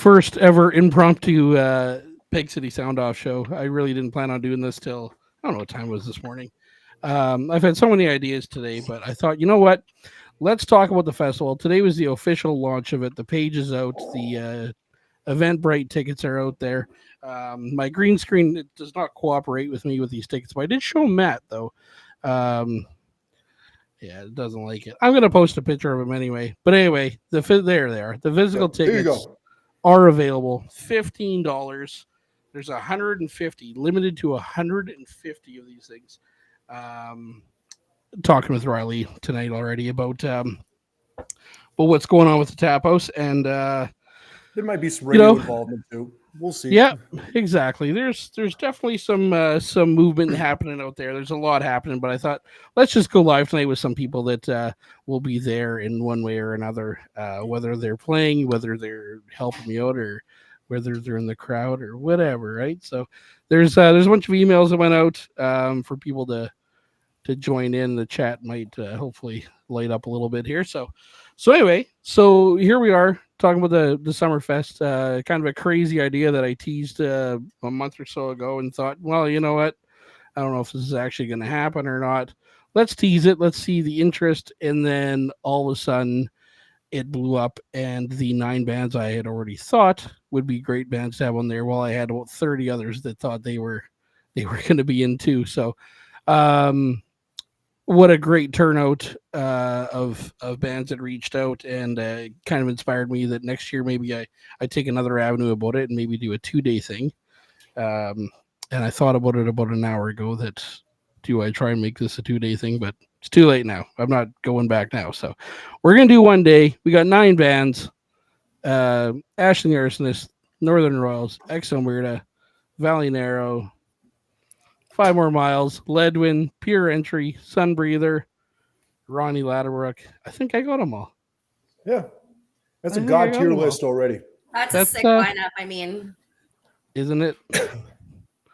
first ever impromptu Pegcity Soundoff show. I really didn't plan on doing this till I don't know what time it was this morning. I've had so many ideas today, but I thought, you know what? Let's talk about the festival. Today was the official launch of it. The page is out. The Eventbrite tickets are out there. My green screen it does not cooperate with me with these tickets, but I did show Matt though. Um, yeah, it doesn't like it. I'm gonna post a picture of him anyway. But anyway, there they are. The physical There you tickets go. are available. $15. There's 150, limited to 150 of these things. Um, Talking with Riley tonight already about what's going on with the tap house and There might be some you radio know involvement too. We'll see. yeah, exactly. There's definitely some movement happening out there. There's a lot happening, but I thought let's just go live tonight with some people that will be there in one way or another, whether they're playing, whether they're helping me out, or whether they're in the crowd or whatever. Right. So there's a bunch of emails that went out for people to join in. The chat might hopefully light up a little bit here. So anyway, so here we are talking about the Summerfest. Kind of a crazy idea that I teased a month or so ago, and thought, well, you know what? I don't know if this is actually going to happen or not. Let's tease it. Let's see the interest, and then all of a sudden, it blew up, and the 9 bands I had already thought would be great bands to have on there. Well, I had about 30 others that thought they were going to be in too. So. What a great turnout of bands that reached out, and kind of inspired me that next year maybe I take another avenue about it and maybe do a 2-day thing. And I thought about it about an hour ago that do I try and make this a 2-day thing, but it's too late now. I'm not going back now. So we're gonna do 1 day. We got 9 bands: Ashley the Arsonist, Northern Royals, Exo Murda, Valley Narrow, 5 More Miles, Leadwin, Pure Entry, Sunbreather, Ronnie Ladderbrook. I think I got them all. Yeah, that's I a think I god got tier them all. list already. That's a That's, sick lineup. I mean, Isn't it?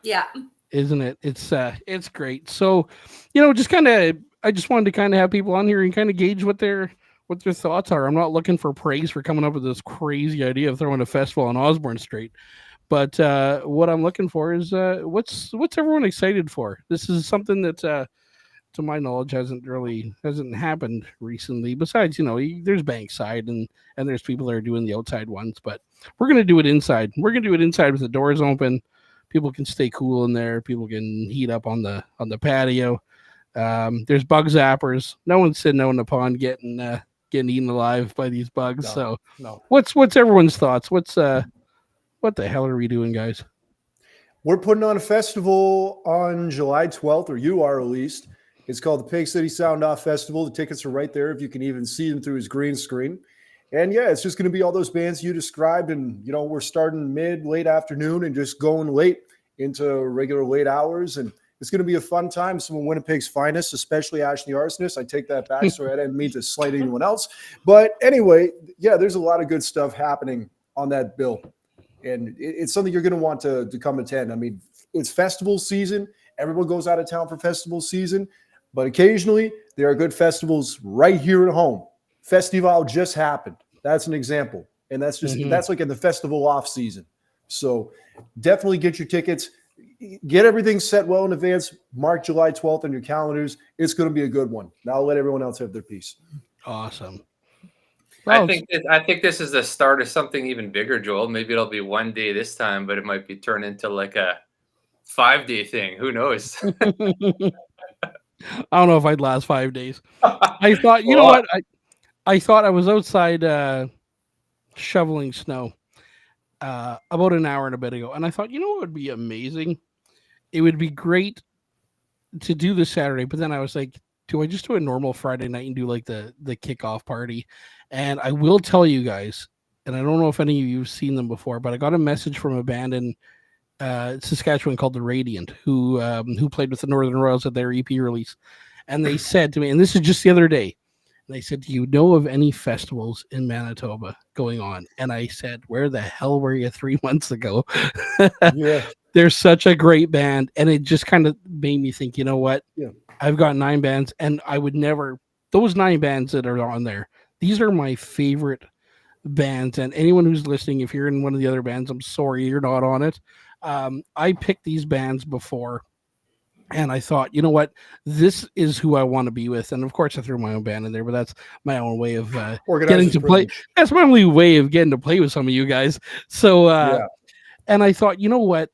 yeah. Isn't it? It's great. So, just kind of, I just wanted to kind of have people on here and kind of gauge what their thoughts are. I'm not looking for praise for coming up with this crazy idea of throwing a festival on Osborne Street. But what I'm looking for is what's everyone excited for? This is something that, to my knowledge, hasn't happened recently. Besides, there's Bankside and there's people that are doing the outside ones, but we're gonna do it inside. We're gonna do it inside with the doors open. People can stay cool in there. People can heat up on the patio. There's bug zappers. No one's sitting out in the pond getting eaten alive by these bugs. No. What's everyone's thoughts? What the hell are we doing, guys? We're putting on a festival on July 12th, or you are at least. It's called the Pegcity Soundoff Festival. The tickets are right there if you can even see them through his green screen. And yeah, it's just going to be all those bands you described. And, we're starting late afternoon and just going late into regular late hours. And it's going to be a fun time. Some of Winnipeg's finest, especially Ashley Arsonist. I take that back. So I didn't mean to slight anyone else. But anyway, yeah, there's a lot of good stuff happening on that bill. And it's something you're going to want to come attend. I mean, it's festival season. Everyone goes out of town for festival season. But occasionally, there are good festivals right here at home. Festival just happened. That's an example. And that's like in the festival off season. So definitely get your tickets. Get everything set well in advance. Mark July 12th on your calendars. It's going to be a good one. Now I'll let everyone else have their piece. Awesome. I think this is the start of something even bigger, Joel. Maybe it'll be 1 day this time, but it might be turned into like a 5-day thing. Who knows? I don't know if I'd last 5 days. I thought, you know what? I thought I was outside shoveling snow about an hour and a bit ago, and I thought, what would be amazing? It would be great to do this Saturday, but then I was like, do I just do a normal Friday night and do like the kickoff party? And I will tell you guys, and I don't know if any of you have seen them before, but I got a message from a band in Saskatchewan called The Radiant, who played with the Northern Royals at their EP release. And they said to me, and this is just the other day, they said, do you know of any festivals in Manitoba going on? And I said, where the hell were you 3 months ago? Yeah. They're such a great band. And it just kind of made me think, you know what? Yeah. I've got 9 bands, and I would never, those 9 bands that are on there, these are my favorite bands, and anyone who's listening, if you're in one of the other bands, I'm sorry you're not on it. I picked these bands before, and I thought, you know what, this is who I want to be with. And of course, I threw my own band in there, but that's my own way of getting to play. That's my only way of getting to play with some of you guys. So, and I thought, you know what,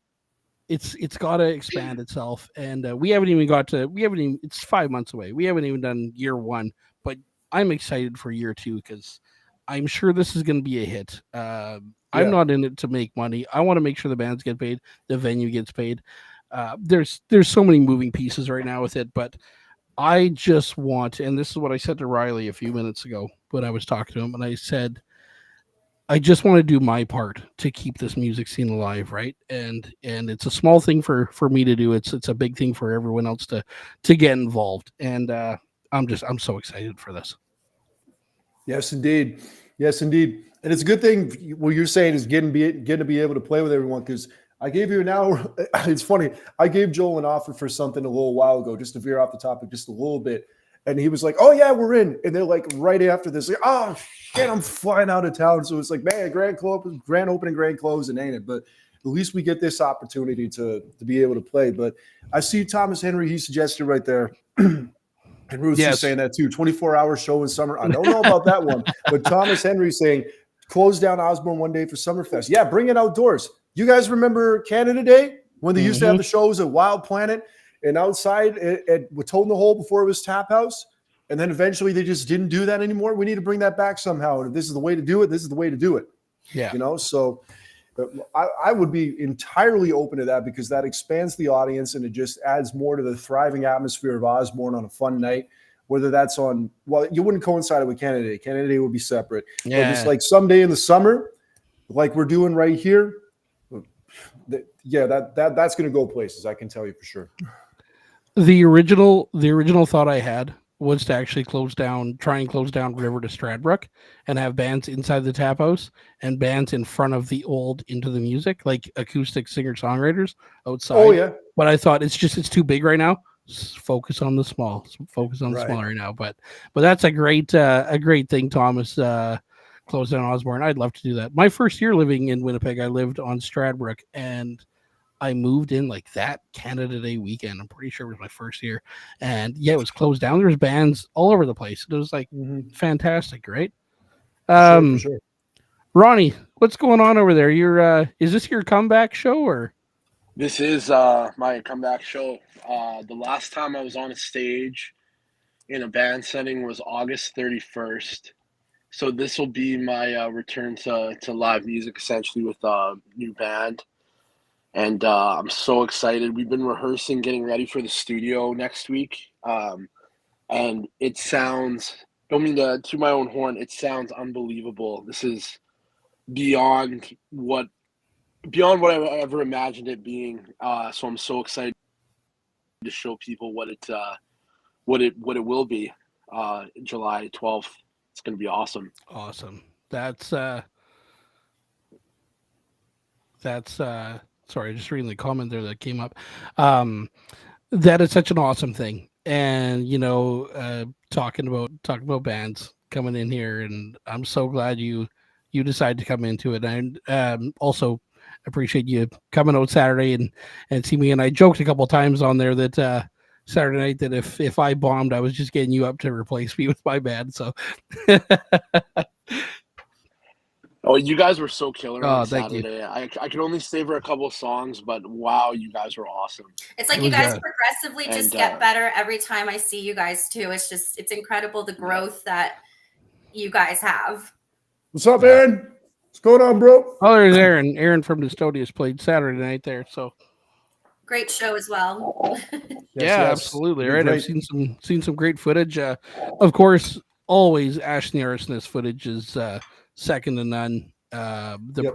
it's got to expand itself. And we haven't even it's 5 months away. We haven't even done year one, but I'm excited for year two because I'm sure this is going to be a hit. I'm not in it to make money. I want to make sure the bands get paid, the venue gets paid. There's so many moving pieces right now with it, but I just want, and this is what I said to Riley a few minutes ago when I was talking to him, and I said, I just want to do my part to keep this music scene alive, right? And it's a small thing for me to do. It's a big thing for everyone else to get involved. And I'm so excited for this. Yes, indeed. Yes, indeed. And it's a good thing what you're saying is getting to be able to play with everyone, because I gave you an hour. It's funny. I gave Joel an offer for something a little while ago, just to veer off the topic just a little bit. And he was like, oh, yeah, we're in. And they're like, right after this, like, oh, shit, I'm flying out of town. So it's like, man, grand opening, grand close, and ain't it? But at least we get this opportunity to be able to play. But I see Thomas Henry, he suggested right there. And Ruth's is saying that too. 24-hour show in summer. I don't know about that one. But Thomas Henry saying, close down Osborne one day for Summerfest. Yeah, bring it outdoors. You guys remember Canada Day when they used to have the shows at Wild Planet and outside at Toad in the Hole before it was Tap House? And then eventually they just didn't do that anymore. We need to bring that back somehow. And if this is the way to do it, this is the way to do it. Yeah. You know, so I would be entirely open to that, because that expands the audience and it just adds more to the thriving atmosphere of Osborne on a fun night. Whether that's on, well, you wouldn't coincide it with Canada Day. Canada Day would be separate. Yeah. But just like someday in the summer, like we're doing right here, that's going to go places. I can tell you for sure. The original thought I had was to actually try and close down River to Stradbrook and have bands inside the tap house and bands in front of the old Into the Music, like acoustic singer-songwriters outside. Oh, yeah. But I thought it's too big right now. Focus on the small. Focus on the small right now. But that's a great thing, Thomas. Close down Osborne. I'd love to do that. My first year living in Winnipeg, I lived on Stradbrook, and I moved in like that Canada Day weekend. I'm pretty sure it was my first year. And yeah, it was closed down. There was bands all over the place. It was like fantastic, right? For sure. Ronnie, what's going on over there? You're is this your comeback show or? This is my comeback show. The last time I was on a stage in a band setting was August 31st. So this will be my return to live music, essentially, with a new band. And I'm so excited. We've been rehearsing, getting ready for the studio next week. And it sounds, don't mean to toot my own horn, it sounds unbelievable. This is beyond what I ever imagined it being. So I'm so excited to show people what it will be. July 12th. It's going to be awesome. Awesome. That's sorry, just reading the comment there that came up. That is such an awesome thing. And talking about bands coming in here, and I'm so glad you decided to come into it. And also appreciate you coming out Saturday and see me. And I joked a couple of times on there that Saturday night that if I bombed, I was just getting you up to replace me with my band. So oh, you guys were so killer on Saturday. Thank you. I could only savor a couple of songs, but wow, you guys were awesome. It's like you guys progressively just get better every time I see you guys too. It's incredible the growth that you guys have. What's up, Aaron? What's going on, bro? Oh, there's Aaron. Aaron from Distodius played Saturday night there. So great show as well. Yes. Absolutely. Right. I've seen some great footage. Of course, always Ash the Arsonist footage is second to none.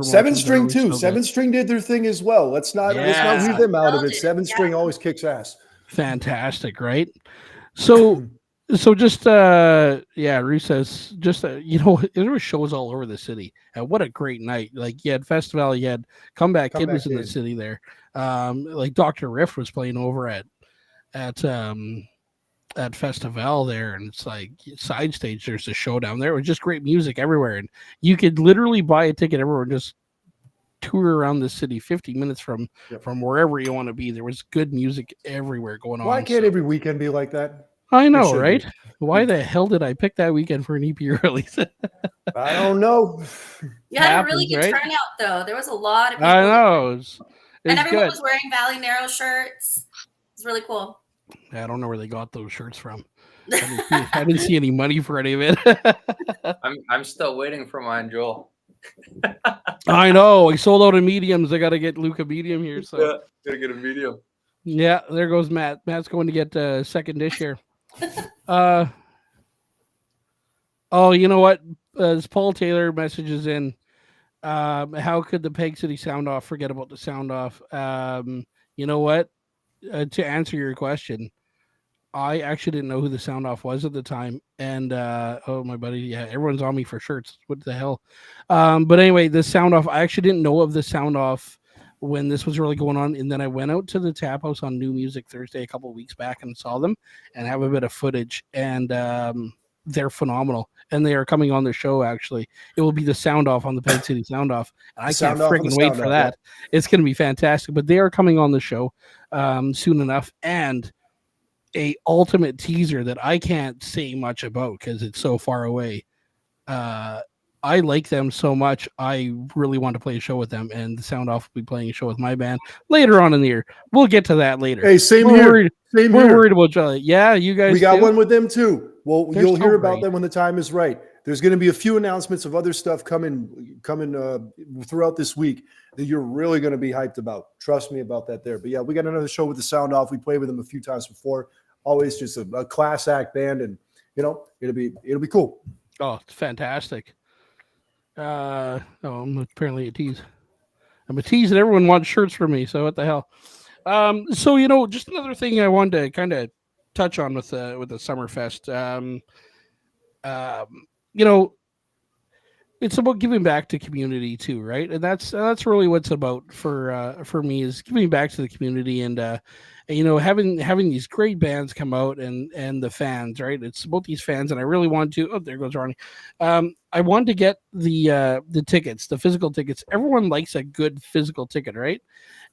Seven String too. Seven String did their thing as well. Let's not leave them out of it. Seven String always kicks ass. Fantastic, right? So just Ruth says there were shows all over the city. And what a great night! Like you had Festival, you had Comeback Kid was in the city there. Like Dr. Riff was playing over at at Festival there, and it's like side stage. There's a show down there with just great music everywhere, and you could literally buy a ticket everywhere and just tour around the city 50 minutes from wherever you want to be. There was good music everywhere going on. Why can't every weekend be like that? I know, right? Why the hell did I pick that weekend for an EP release? I don't know. You had a really good turnout, though. There was a lot of people. I know. And everyone was wearing Valley Narrow shirts. It's really cool. I don't know where they got those shirts from. I didn't see any money for any of it. I'm still waiting for mine, Joel. I know. I sold out of mediums. I got to get Luke a medium here. So yeah, gotta get a medium. Yeah, there goes Matt. Matt's going to get a second dish here. Oh, you know what? As Paul Taylor messages in, how could the Pegcity Soundoff forget about the Soundoff? You know what? To answer your question, I actually didn't know who the Soundoff was at the time. And oh, my buddy, yeah, everyone's on me for shirts. What the hell? But anyway, the Soundoff, I actually didn't know of the Soundoff when this was really going on. And then I went out to the Tap House on New Music Thursday a couple of weeks back and saw them and have a bit of footage. And they're phenomenal. And they are coming on the show, actually. It will be the Soundoff on the Pegcity Soundoff. And I can't freaking wait for that. Yeah. It's going to be fantastic. But they are coming on the show soon enough. And a ultimate teaser that I can't say much about because it's so far away. I like them so much. I really want to play a show with them, and the Soundoff will be playing a show with my band later on in the year. We'll get to that later. Hey, same here. We're worried about Charlie. Yeah, you guys. We got one with them too. Well, you'll hear about them when the time is right. There's going to be a few announcements of other stuff coming throughout this week that you're really going to be hyped about. Trust me about that there. But yeah, we got another show with the Soundoff. We played with them a few times before. Always just a class act band, and it'll be cool. Oh, it's fantastic. I'm apparently a tease. I'm a tease, and everyone wants shirts from me. So what the hell? So just another thing I wanted to kind of touch on with the Summerfest. It's about giving back to community too, right? And that's really what it's about for me, is giving back to the community and having these great bands come out and the fans, right? It's about these fans, and I really want to. Oh, there goes Ronnie. I want to get the tickets, the physical tickets. Everyone likes a good physical ticket, right?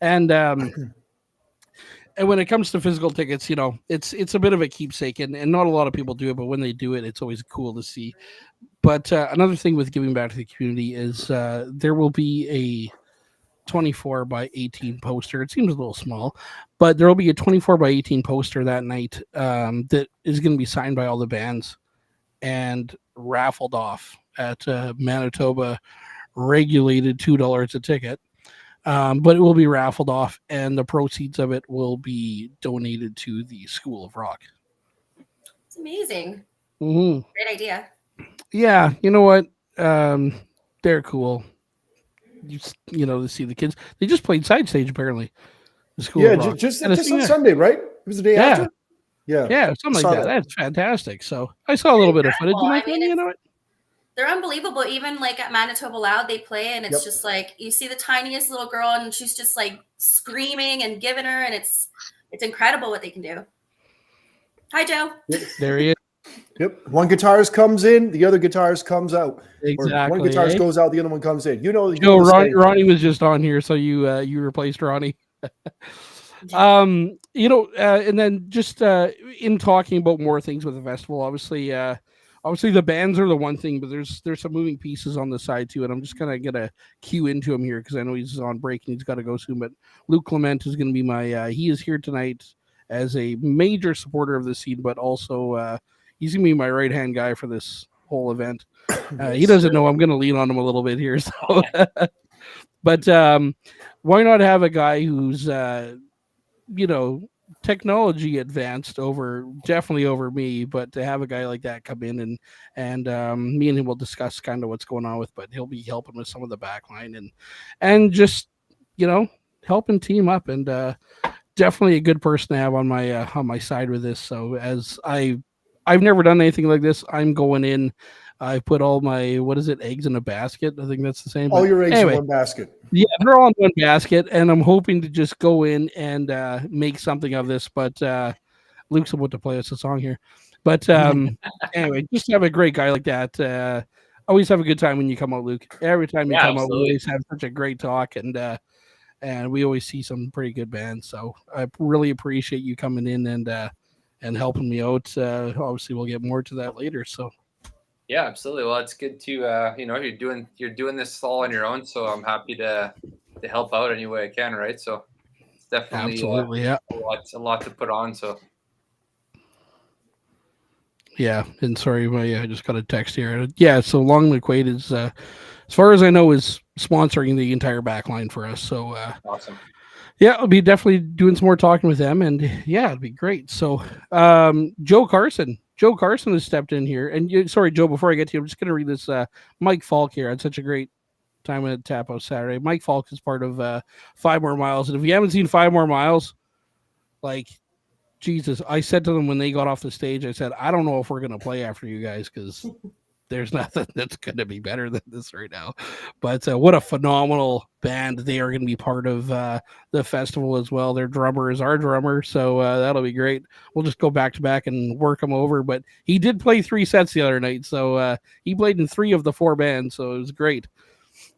And when it comes to physical tickets, it's a bit of a keepsake, and not a lot of people do it, but when they do it, it's always cool to see. But another thing with giving back to the community is there will be a 24 by 18 poster. It seems a little small, but there will be a 24 by 18 poster that night that is going to be signed by all the bands and raffled off at Manitoba, regulated $2 a ticket. But it will be raffled off, and the proceeds of it will be donated to the School of Rock. It's amazing. Mm-hmm. Great idea. Yeah, you know what? They're cool. To see the kids. They just played side stage apparently. The School of Rock. just on Sunday, right? It was the day after. Yeah, something like that. That's fantastic. So I saw a little bit of footage. You know what? They're unbelievable. Even like at Manitoba Loud, they play, and it's just like you see the tiniest little girl, and she's just like screaming and giving her, and it's incredible what they can do. Hi, Joe. Yep. There he is. Yep. One guitarist comes in, the other guitarist comes out. Exactly. Or one guitarist goes out, the other one comes in. Ronnie was just on here, so you replaced Ronnie. And then just in talking about more things with the festival, obviously the bands are the one thing, but there's some moving pieces on the side too, and I'm just gonna get a cue into him here because I know he's on break and he's got to go soon. But Luke Clement is going to be my he is here tonight as a major supporter of the scene, but also he's gonna be my right hand guy for this whole event. He doesn't know I'm gonna lean on him a little bit here, so but why not have a guy who's technology advanced definitely over me, but to have a guy like that come in and me and him will discuss kind of what's going on with, but he'll be helping with some of the backline and just helping team up, and definitely a good person to have on my side with this. So as I've never done anything like this, I'm going in. I put all my eggs in a basket. I think that's the same. All your eggs in one basket. Yeah, they're all in one basket, and I'm hoping to just go in and make something of this. But Luke's about to play us a song here. But anyway, just have a great guy like that. Always have a good time when you come out, Luke. Every time you come out, we always have such a great talk, and we always see some pretty good bands. So I really appreciate you coming in and helping me out. Obviously, we'll get more to that later. So. Yeah, absolutely. Well, it's good to you're doing this all on your own, so I'm happy to help out any way I can, right? So it's definitely absolutely a lot to put on. So yeah, and sorry, I just got a text here. Yeah, so Long McQuaid is, as far as I know, is sponsoring the entire backline for us. So awesome. Yeah, I'll be definitely doing some more talking with them, and yeah, it'd be great. So Joe Carson has stepped in here, and sorry, Joe, before I get to you, I'm just going to read this. Mike Falk here had such a great time at Tap House Saturday. Mike Falk is part of 5 More Miles, and if you haven't seen 5 More Miles, like, Jesus, I said to them when they got off the stage, I said, I don't know if we're going to play after you guys because there's nothing that's going to be better than this right now. But what a phenomenal band. They are going to be part of the festival as well. Their drummer is our drummer, so that'll be great. We'll just go back to back and work him over. But he did play 3 sets the other night, so he played in 3 of the 4 bands, so it was great.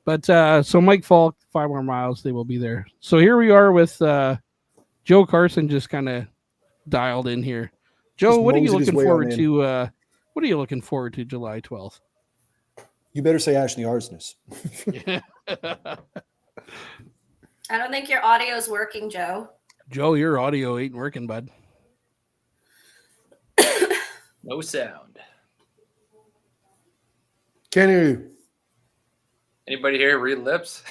But so Mike Falk, 5 More Miles, they will be there. So here we are with Joe Carson just kind of dialed in here. Joe, what are you looking forward to? What are you looking forward to July 12th? You better say Ashley Arsonist. I don't think your audio is working, Joe. Joe, your audio ain't working, bud. No sound. Can't hear you. Anybody here read lips?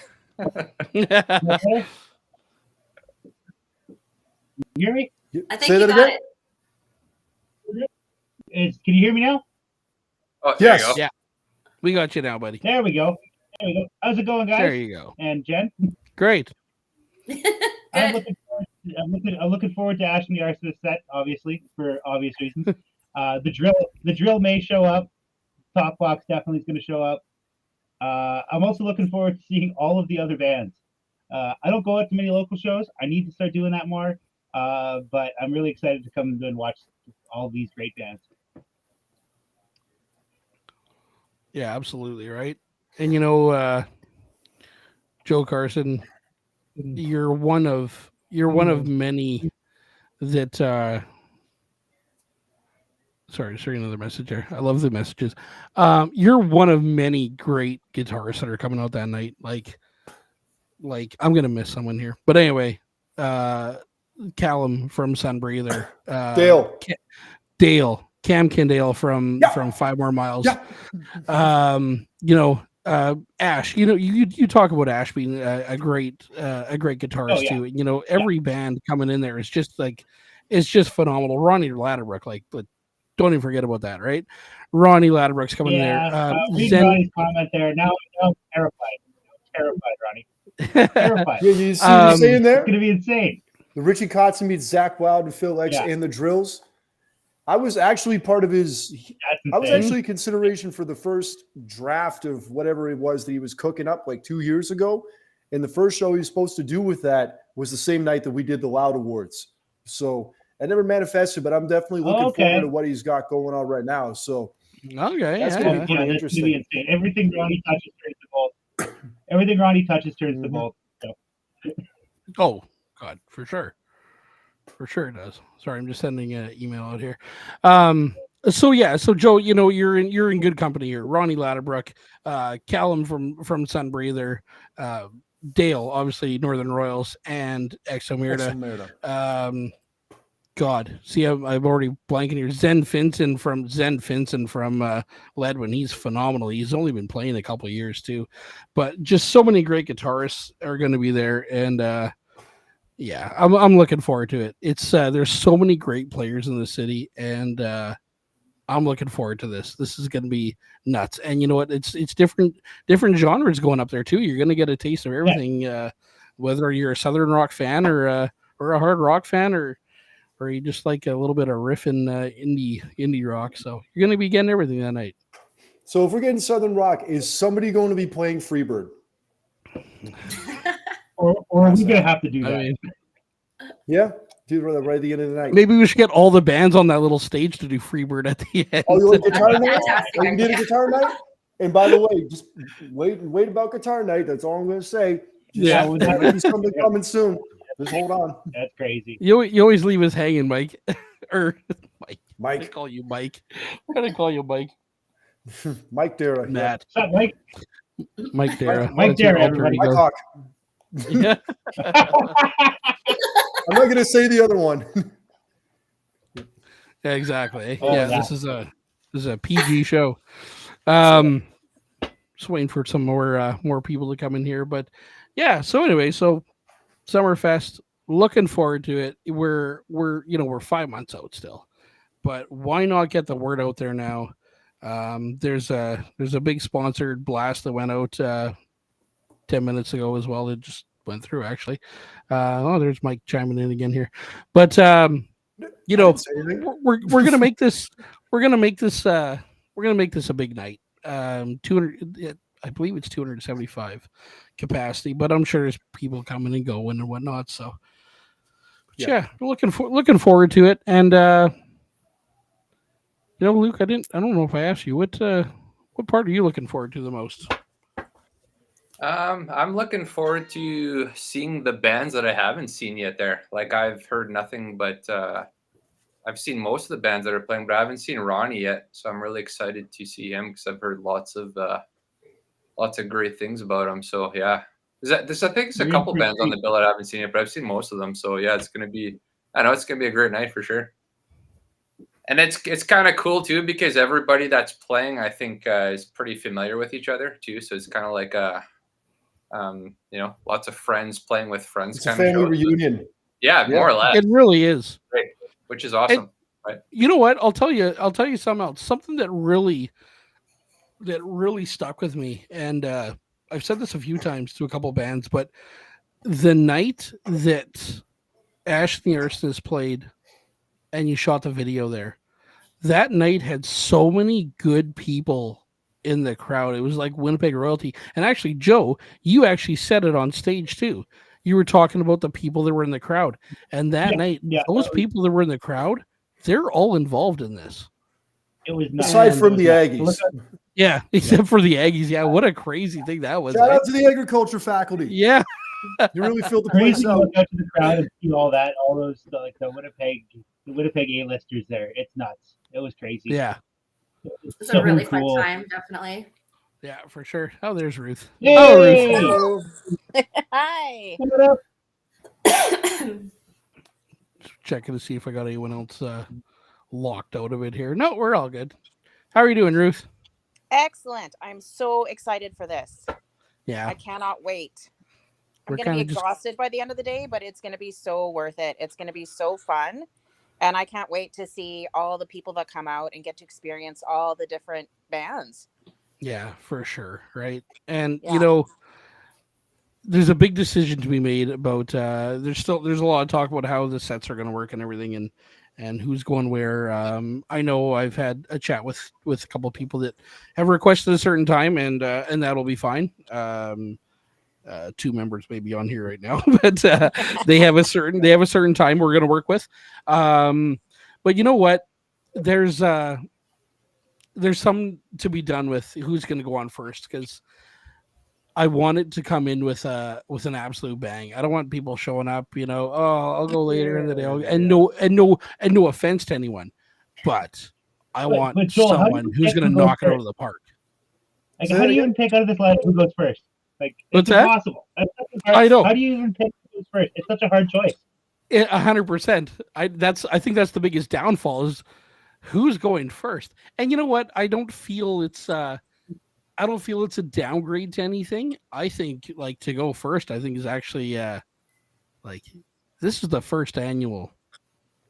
You hear me? I think you got it. Can you hear me now? Oh, there you go. Yeah. We got you now, buddy. There we go. How's it going, guys? There you go. And Jen? Great. I'm looking forward to Ashley Arsonist's set, obviously, for obvious reasons. The drill may show up. Top Box definitely is going to show up. I'm also looking forward to seeing all of the other bands. I don't go out to many local shows. I need to start doing that more. But I'm really excited to come and watch all these great bands. Yeah, absolutely, right? And Joe Carson, you're one of many that sorry, another message there. I love the messages. You're one of many great guitarists that are coming out that night. Like I'm gonna miss someone here. But anyway, Callum from Sunbreather. Dale. Cam Kendale from 5 More Miles. Yeah. Ash, you talk about Ash being a great guitarist too. Every band coming in there is just it's just phenomenal. Ronnie Ladderbrook, but don't even forget about that, right? Ronnie Ladderbrook's coming in there. Read Ronnie's comment there. Now I'm terrified, Ronnie. Terrified. Yeah, you see what you're saying there? It's gonna be insane. The Richie Kotzen meets Zach Wild and Phil X and the Drills. I was actually part of his. I was actually consideration for the first draft of whatever it was that he was cooking up 2 years ago. And the first show he was supposed to do with that was the same night that we did the Loud Awards. So I never manifested, but I'm definitely looking forward to what he's got going on right now. So that's going to be pretty interesting. Everything Ronnie touches turns to gold. Everything Ronnie touches turns to gold. So. Oh God, for sure. For sure it does. Sorry, I'm just sending an email out here. So Joe, you're in good company here. Ronnie Ladderbrook, Callum from Sunbreather, Dale, obviously Northern Royals, and Exomerta. God, see, I'm already blanking here. Zen Finson from Ledwin. He's phenomenal. He's only been playing a couple of years too, but just so many great guitarists are going to be there, and yeah, I'm looking forward to it. It's there's so many great players in the city, and I'm looking forward to this. This is going to be nuts. And you know what? It's different genres going up there too. You're going to get a taste of everything, whether you're a Southern rock fan or a hard rock fan, or you just like a little bit of riffing indie rock. So you're going to be getting everything that night. So if we're getting Southern rock, is somebody going to be playing Freebird? Or are we going to have to do that? Yeah. Do it right at the end of the night. Maybe we should get all the bands on that little stage to do Freebird at the end. Oh, you want guitar That'd be night? fantastic Oh, you did a idea. guitar night? And by the way, just wait about guitar night. That's all I'm going to say. Yeah. There might be something coming soon. Just hold on. That's crazy. You always leave us hanging, Mike. Or Mike. I'm Mike. gonna call you Mike. I'm gonna call you Mike. Mike Dara. Matt. What's up, Mike? Mike Dara. Mike That's your Dara, alter everybody. Mike ego. Hawk. Yeah. I'm not going to say the other one. Yeah, exactly. Oh, yeah, yeah. this is a PG show. Just waiting for some more people to come in here, but yeah. So anyway, so Summerfest, looking forward to it. We're 5 months out still, but why not get the word out there now? There's a big sponsored blast that went out 10 minutes ago as well. It just went through actually. There's Mike chiming in again here, but we're gonna make this a big night. 200, I believe it's 275 capacity, but I'm sure there's people coming and going and whatnot. So yeah, we're looking forward to it. And Luke, I don't know if I asked you what part are you looking forward to the most? I'm looking forward to seeing the bands that I haven't seen yet there. Like I've heard nothing but I've seen most of the bands that are playing, but I haven't seen Ronnie yet. So I'm really excited to see him because I've heard lots of great things about him. So yeah, I think it's a couple bands on the bill that I haven't seen yet, but I've seen most of them. So yeah, it's gonna be a great night for sure. And it's kind of cool too because everybody that's playing, I think, is pretty familiar with each other too. So it's kind of like lots of friends playing with friends. It's a family reunion. Yeah, more or less. It really is. Great. Which is awesome. Right. You know what? I'll tell you something else. Something that really stuck with me, and I've said this a few times to a couple bands, but the night that Ash and the Arsonists played, and you shot the video there, that night had so many good people in the crowd. It was like Winnipeg royalty. And actually, Joe, you actually said it on stage too. You were talking about the people that were in the crowd, and that night, those people that were in the crowd, they're all involved in this. It was aside from the Aggies. Yeah, except for the Aggies. Yeah, what a crazy thing that was. Shout out to the agriculture faculty. Yeah, you really filled the crazy place out. Look out to the crowd and see all those like the Winnipeg A-listers there. It's nuts. It was crazy. Yeah, It's a really fun time, definitely. Yeah, for sure. Oh, there's Ruth. Yay! Oh, Ruth. Hi. Checking to see if I got anyone else locked out of it here. No, we're all good. How are you doing, Ruth? Excellent. I'm so excited for this. Yeah. I cannot wait. I'm going to be exhausted by the end of the day, but it's going to be so worth it. It's going to be so fun. And I can't wait to see all the people that come out and get to experience all the different bands. Yeah, for sure. Right. And, there's a big decision to be made about, there's a lot of talk about how the sets are going to work and everything and who's going where. I know I've had a chat with a couple of people that have requested a certain time and that'll be fine. 2 members may be on here right now, but they have a certain time we're going to work with. But you know what? There's some to be done with who's going to go on first, because I want it to come in with an absolute bang. I don't want people showing up, I'll go later in the day. And no offense to anyone, but I want Joel, someone who's going to knock it out of the park. Like, how do you even pick out of this line who goes first? Like, it's impossible. I know. How do you even pick who goes first? It's such a hard choice. 100%. I think that's the biggest downfall is who's going first. And you know what? I don't feel it's a downgrade to anything. I think to go first, I think is actually this is the first annual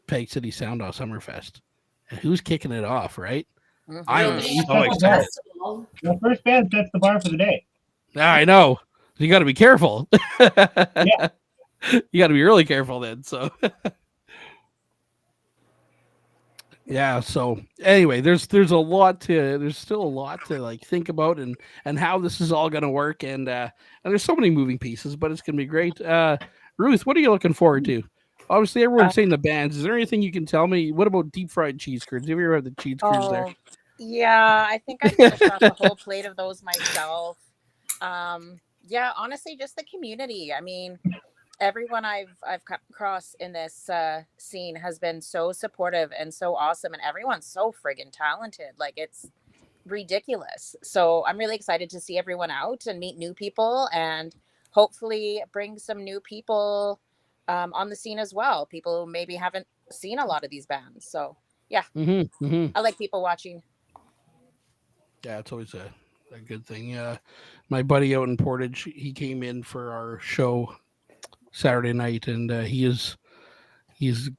Pegcity Soundoff Summerfest. And who's kicking it off, right? Mm-hmm. I am so excited. The first band sets the bar for the day. I know. You got to be careful. Yeah. You got to be really careful then. So, yeah. So anyway, there's still a lot to think about and how this is all going to work. And there's so many moving pieces, but it's going to be great. Ruth, what are you looking forward to Obviously, everyone's saying the bands. Is there anything you can tell me? What about deep fried cheese curds? Have you ever had the cheese curds there? Yeah, I think I finished off a whole plate of those myself. Yeah, honestly, just the community. I mean, everyone I've come across in this scene has been so supportive and so awesome, and everyone's so friggin' talented. Like, it's ridiculous. So I'm really excited to see everyone out and meet new people, and hopefully bring some new people on the scene as well. People who maybe haven't seen a lot of these bands. So yeah, I like people watching. Yeah, it's always a good thing. My buddy out in Portage, he came in for our show Saturday night, and he's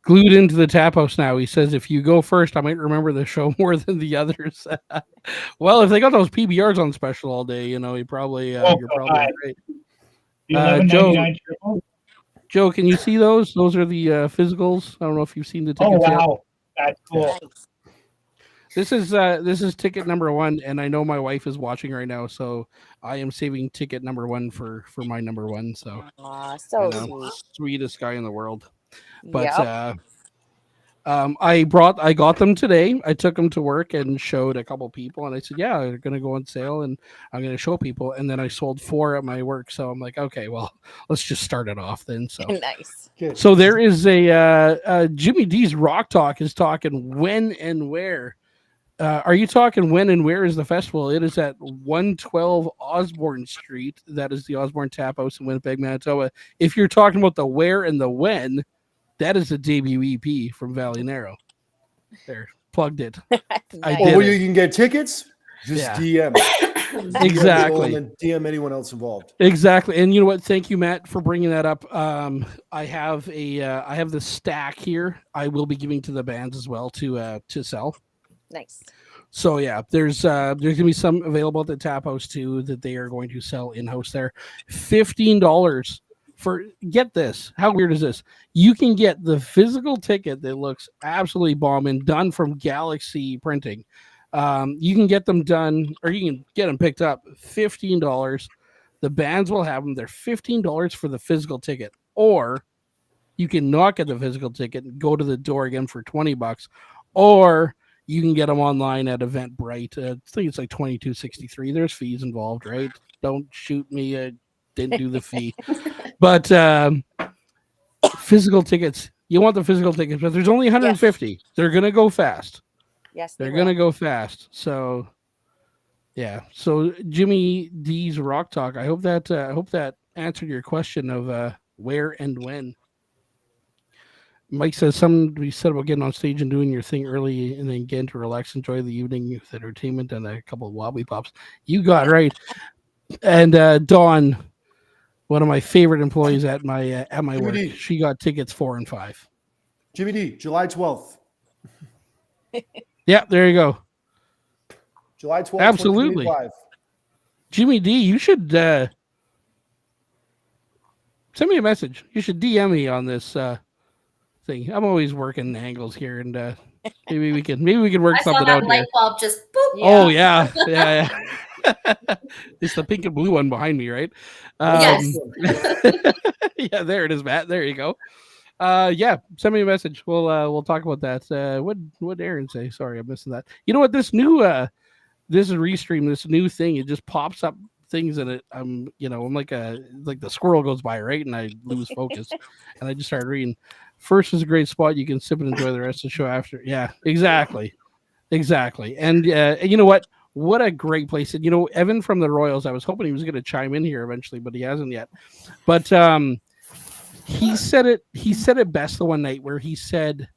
glued into the tap house now. He says, if you go first, I might remember the show more than the others. Well, if they got those PBRs on special all day, you know, you probably you're probably right. Joe, can you see those? Those are the physicals. I don't know if you've seen the tickets yet. Wow, that's cool. This is ticket number 1, and I know my wife is watching right now, so I am saving ticket number 1 for my number 1. So, so sweet. Sweetest guy in the world. But I got them today. I took them to work and showed a couple people, and I said, yeah, they're gonna go on sale, and I'm gonna show people. And then I sold 4 at my work, so I'm like, okay, well, let's just start it off then. So nice. Good. So there is a Jimmy D's Rock Talk is talking when and where. Are you talking when and where is the festival? It is at 112 Osborne Street. That is the Osborne Tap House in Winnipeg, Manitoba. If you're talking about the where and the when, that is the WEP from Valley Narrow. There, plugged it. Nice. I did Well, it. you can get tickets. Just DM. Exactly. And then DM anyone else involved. Exactly. And you know what? Thank you, Matt, for bringing that up. I have the stack here. I will be giving to the bands as well to sell. Nice. So yeah, there's gonna be some available at the tap house too that they are going to sell in house there. $15 for, get this. How weird is this? You can get the physical ticket that looks absolutely bomb and done from Galaxy Printing. You can get them done, or you can get them picked up. $15. The bands will have them. They're $15 for the physical ticket, or you can not get the physical ticket and go to the door again for $20, or you can get them online at Eventbrite. I think it's like $22.63. There's fees involved, right? Don't shoot me. I didn't do the fee. But physical tickets, you want the physical tickets, but there's only 150. Yes. They're going to go fast. Yes, they're going to go fast. So, yeah. So Jimmy D's Rock Talk, I hope that answered your question of where and when. Mike says somebody said about getting on stage and doing your thing early and then getting to relax, enjoy the evening with entertainment and a couple of wobbly pops. You got it right. And Dawn, one of my favorite employees at my work, D. she got tickets 4 and 5. Jimmy D, July 12th. Yeah, there you go. July 12th. Absolutely. Jimmy D, you should send me a message. You should DM me on this thing. I'm always working angles here, and maybe we can work something out here. Light bulb just boop. Yeah. Oh yeah. It's the pink and blue one behind me, right? Yes. Yeah, there it is, Matt. There you go. Yeah, send me a message. We'll talk about that. What Aaron say? Sorry, I'm missing that. You know what? This new this restream, this new thing, it just pops up things in it. I'm like the squirrel goes by, right? And I lose focus. And I just started reading. First is a great spot. You can sip and enjoy the rest of the show after. Yeah, exactly. And you know what? What a great place. And Evan from the Royals, I was hoping he was going to chime in here eventually, but he hasn't yet. But he said it best the one night where he said,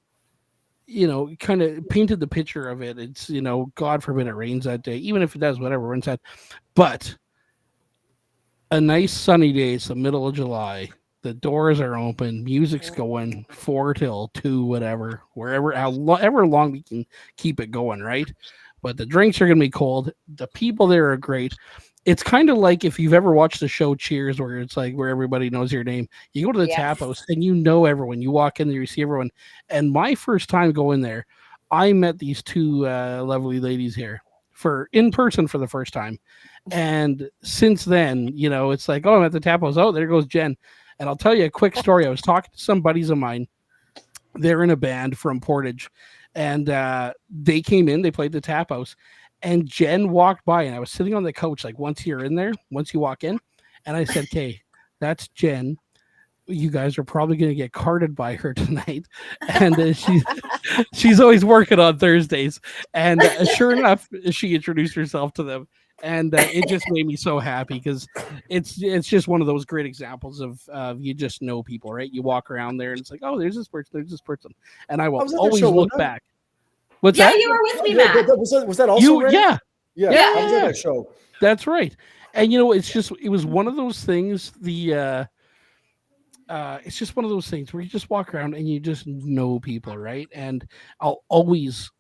kind of painted the picture of it. It's, God forbid it rains that day, even if it does, whatever, we're inside. But a nice sunny day, it's the middle of July. The doors are open, music's going 4 till 2, whatever, however long we can keep it going, right? But the drinks are going to be cold. The people there are great. It's kind of like if you've ever watched the show Cheers, where it's like where everybody knows your name. You go to the tap house and you know everyone. You walk in there, you see everyone. And my first time going there, I met these 2 lovely ladies here in person for the first time. And since then, it's like, oh, I'm at the tap house. Oh, there goes Jen. And I'll tell you a quick story. I was talking to some buddies of mine They're in a band from Portage, and they came in. They played the Tap House, and Jen walked by, and I was sitting on the couch. Like once you're in there, once you walk in, and I said, "Okay, that's Jen. You guys are probably going to get carded by her tonight." And she's always working on Thursdays, and sure enough, she introduced herself to them, and it just made me so happy because it's just one of those great examples of you just know people, right? You walk around there, and it's like, oh, there's this person, and I will always look back. What's that? You were with me, Matt. Was that also Ray? Yeah. I was at that show. That's right. And it was one of those things. It's just one of those things where you just walk around and you just know people, right? And I'll always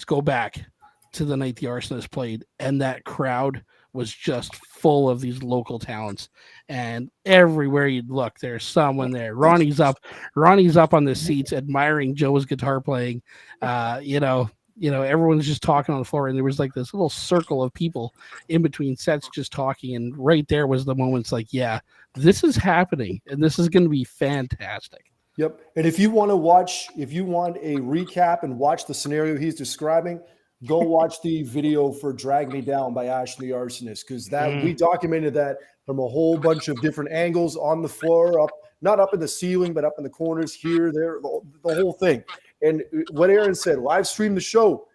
go back to the night the Arsonists played, and that crowd was just full of these local talents. And everywhere you'd look, there's someone there. Ronnie's up on the seats admiring Joe's guitar playing. Everyone's just talking on the floor, and there was like this little circle of people in between sets just talking. And right there was the moments like, yeah, this is happening, and this is going to be fantastic. Yep. And if you want a recap and watch the scenario he's describing, go watch the video for Drag Me Down by Ashley Arsonist, because we documented that from a whole bunch of different angles on the floor, not up in the ceiling, but up in the corners here, there, the whole thing. And what Aaron said, live stream the show.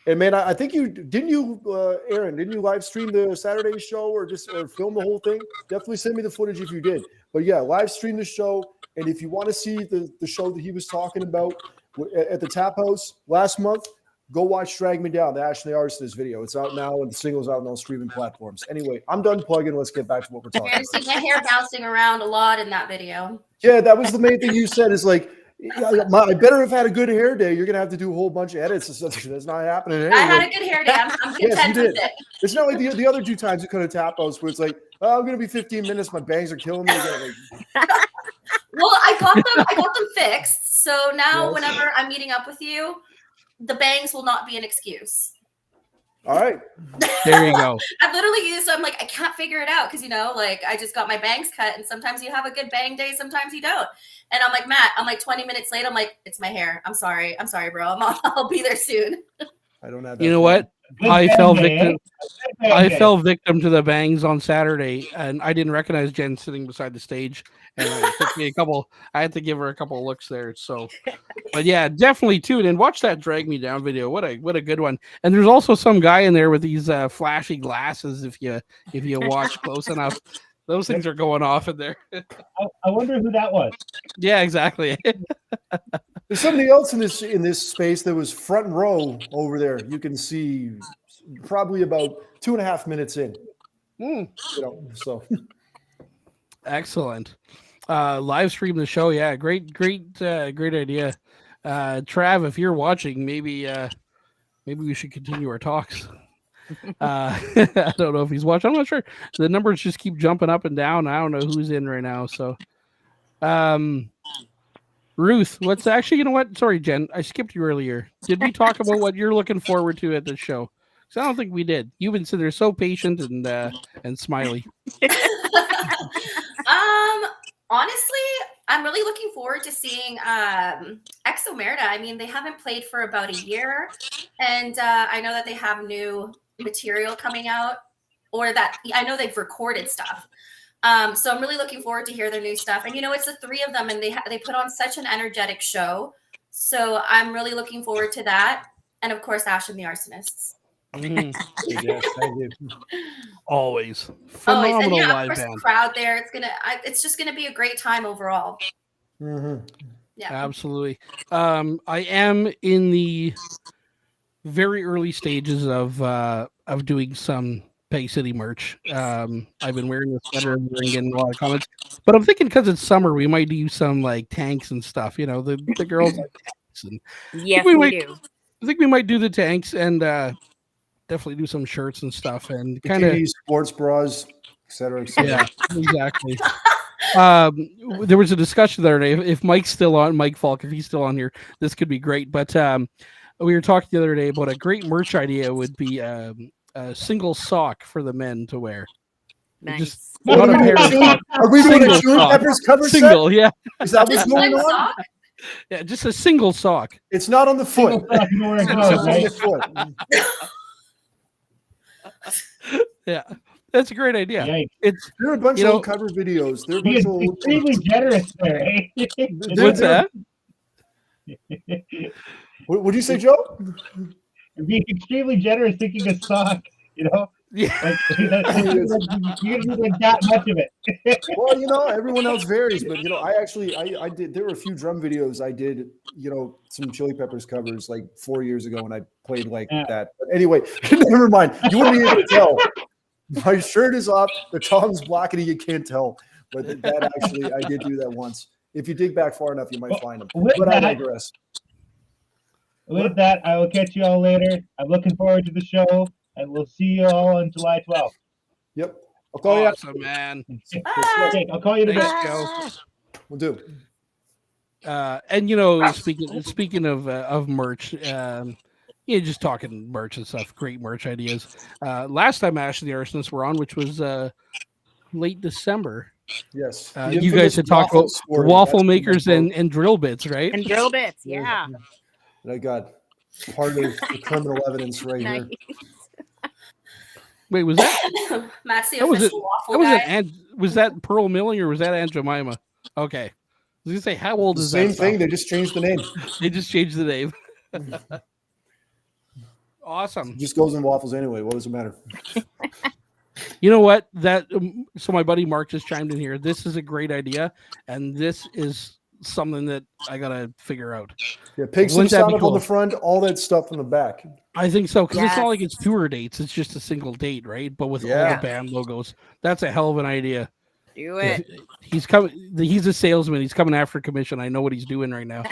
And man, I think Aaron, didn't you live stream the Saturday show or film the whole thing? Definitely send me the footage if you did. But yeah, live stream the show. And if you want to see the show that he was talking about at the Tap House last month, go watch Drag Me Down, the Ashley Arsonist video. It's out now, and the single's out on all streaming platforms. Anyway, I'm done plugging. Let's get back to what we're talking about. I see my hair bouncing around a lot in that video. Yeah, that was the main thing you said is like, I better have had a good hair day. You're going to have to do a whole bunch of edits. That's not happening anyway. I had a good hair day. I'm content with it. It's not like the other two times you could have Tap House where it's like, oh, I'm going to be 15 minutes. My bangs are killing me. Well, I got them fixed. So now whenever I'm meeting up with you, the bangs will not be an excuse. All right. There you go. I've literally used, I'm like, I can't figure it out because, I just got my bangs cut, and sometimes you have a good bang day, sometimes you don't. And I'm like, Matt, 20 minutes late, I'm like, it's my hair. I'm sorry, bro. I'll be there soon. I don't have that. You know what? I fell victim to the bangs on Saturday, and I didn't recognize Jen sitting beside the stage, and it took me I had to give her a couple of looks there. So, but yeah, definitely tune in. Watch that Drag Me Down video. What a good one. And there's also some guy in there with these flashy glasses. If you watch close enough, those things are going off in there. I wonder who that was. Yeah, exactly. There's somebody else in this space that was front row over there. You can see probably about 2.5 minutes in. So excellent. Live stream the show. Yeah, great idea. Trav, if you're watching, maybe we should continue our talks. I don't know if he's watching. I'm not sure. The numbers just keep jumping up and down. I don't know who's in right now. So, Ruth, what's actually, you know what? Sorry, Jen, I skipped you earlier. Did we talk about what you're looking forward to at this show? Because I don't think we did. You've been sitting there so patient and smiley. Honestly, I'm really looking forward to seeing Exomerida. I mean, they haven't played for about a year, and I know that they have new material coming out, or that I know they've recorded stuff. So I'm really looking forward to hear their new stuff. And it's the three of them, and they put on such an energetic show. So I'm really looking forward to that. And of course, Ash and the Arsonists. Yes, thank you. Always phenomenal and live of course, band. the crowd there. It's just gonna be a great time overall. Mm-hmm. Yeah, absolutely. I am in the very early stages of doing some Pegcity merch. I've been wearing this sweater and getting a lot of comments, but I'm thinking because it's summer, we might do some like tanks and stuff. The girls like tanks, and yes, we do. I think we might do the tanks and definitely do some shirts and stuff and kind of sports bras, etc. Yeah, exactly. There was a discussion the other day. If Mike's still on, Mike Falk, if he's still on here, this could be great. But we were talking the other day about a great merch idea would be a single sock for the men to wear. Nice. Just not a pair of socks. Are we doing a Chili Peppers cover single, set? Yeah. Is that what's going on? Sock? Yeah, just a single sock. It's not on the foot. Single sock, you know where it It's goes, on right? the foot. Yeah, that's a great idea. Yikes. It's There are a bunch You of know- old cover videos. There are a He bunch is of old. extremely generous there, eh? what's that? What would you say, Joe? Being extremely generous thinking a sock, you know? Yeah, Like, you didn't like that much of it. Well, you know, everyone else varies, but you know, I did. There were a few drum videos I did. You know, some Chili Peppers covers like 4 years ago, and I played like Yeah. that. But anyway, never mind. You wouldn't be able to tell. My shirt is off. The tongue's blocking it. You can't tell. But that actually, I did do that once. If you dig back far enough, you might find them. With But I that- digress. With that, I will catch you all later. I'm looking forward to the show, and we'll see you all on July 12th. Yep. I'll call you. awesome, man. Okay, I'll call you in a bit. Thanks, Joe. We'll do. And you know, speaking of merch, yeah, just talking merch and stuff. Great merch ideas. Last time Ash and the Arsonists were on, which was late December, Yes. The you guys infamous had talked about story. waffle That's makers the and drill bits, right? And drill bits, Yeah. yeah. And I got part of the criminal evidence right Nice. here. Wait, was that Matt's the That was official that waffle was guy. it? Was that Pearl Milling or was that Aunt Jemima? Okay, I was gonna say how old The is same that thing. stuff? They just changed the name. They just changed the name. Awesome. It just goes in waffles anyway. What does it matter? You know what? So my buddy Mark just chimed in here. This is a great idea, and this is something that I gotta figure out. Yeah, Pegcity Wouldn't that be Soundoff on the cool? front, all that stuff on the back. I think so because it's not Yes. like it's tour dates; it's just a single date, right? But with all Yeah. the band logos, that's a hell of an idea. Do it. He's coming. He's a salesman. He's coming after commission. I know what he's doing right now.